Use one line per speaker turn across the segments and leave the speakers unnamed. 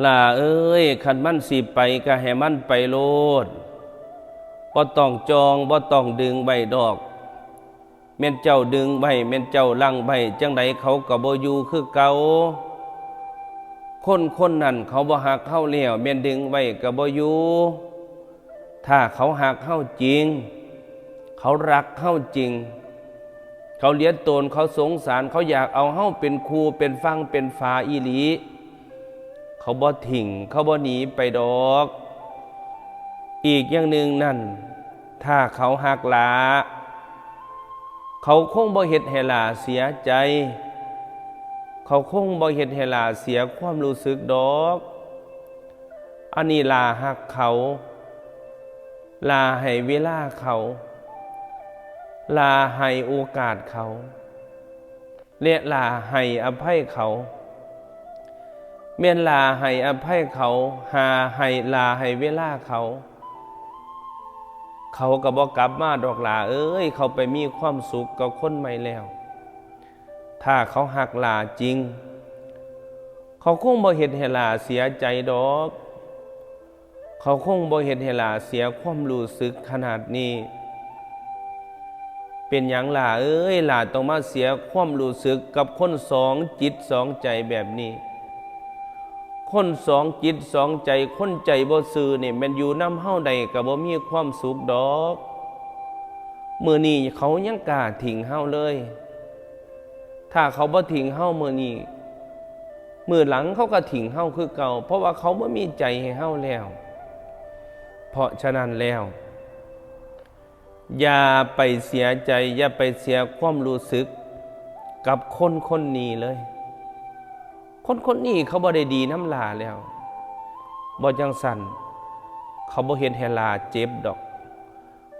ล่าเอ้ยคันมันสิไปก็ให้มันไปโลดบ่ต้องจองบ่ต้องดึงใบดอกแม่นเจ้าดึงใบแม่นเจ้าลังใบจังใดเขาก็บ่อยู่คือเก่าคนนั้นเขาบ่ฮักเฮาแล้วแม่นดึงไว้ก็บ่อยู่ถ้าเขาฮักเฮาจริงเขารักเฮาจริงเขาเลี้ยงตนเขาสงสารเขาอยากเอาเฮาเป็นครูเป็นฟังเป็นฝาอีหลีเขาบ่ทิ้งเขาบ่หนีไปดอกอีกอย่างหนึ่งนั่นถ้าเขาฮักหลาเขาคงบ่เฮ็ดให้หลาเสียใจเขาคงบ่เฮ็ดให้หลาเสียความรู้สึกดอกอันนี้หลาฮักเขาหลาให้เวลาเขาลาให้โอกาสเขาและลาให้อภัยเขาเมื่อลาให้อภัยเขาหาให้ลาให้เวลาเขาก็บ่กลับมาดอกลาเอ้ยเขาไปมีความสุขกับคนใหม่แล้วถ้าเขาหักลาจริงเขาคงบ่เฮ็ดให้ลาเสียใจดอกเขาคงบ่เฮ็ดให้ลาเสียความรู้สึกขนาดนี้เป็นหยังล่ะเอ้ยล่ะต้องมาเสียความรู้สึกกับคนสองจิตสองใจแบบนี้คนสองจิตสองใจคนใจบ่ซื่อนี่มันอยู่นำเฮาใดก็บ่มีความสุขดอกมื้อนี้เขายังกล้าทิ้งเฮาเลยถ้าเขาบ่ทิ้งเฮามื้อนี้มื้อหลังเขาก็ทิ้งเฮาคือเก่าเพราะว่าเขาบ่มีใจให้เฮาแล้วเพราะฉะนั้นแล้วอย่าไปเสียใจอย่าไปเสียความรู้สึกกับคนนี้เลยคนนี้เขาบ่ได้ดีน้ำลาแล้วบ่จังสั่นเขาบ่เฮ็ดให้ลาเจ็บดอก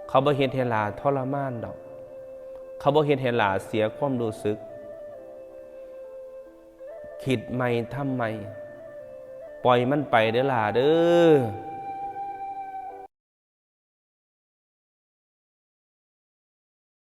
เขาบ่เฮ็ดให้ลาทรมานดอกเขาบ่เฮ็ดให้ลาเสียความรู้สึกคิดใหม่ทำใหม่ปล่อยมันไปเด้อลาเด้อ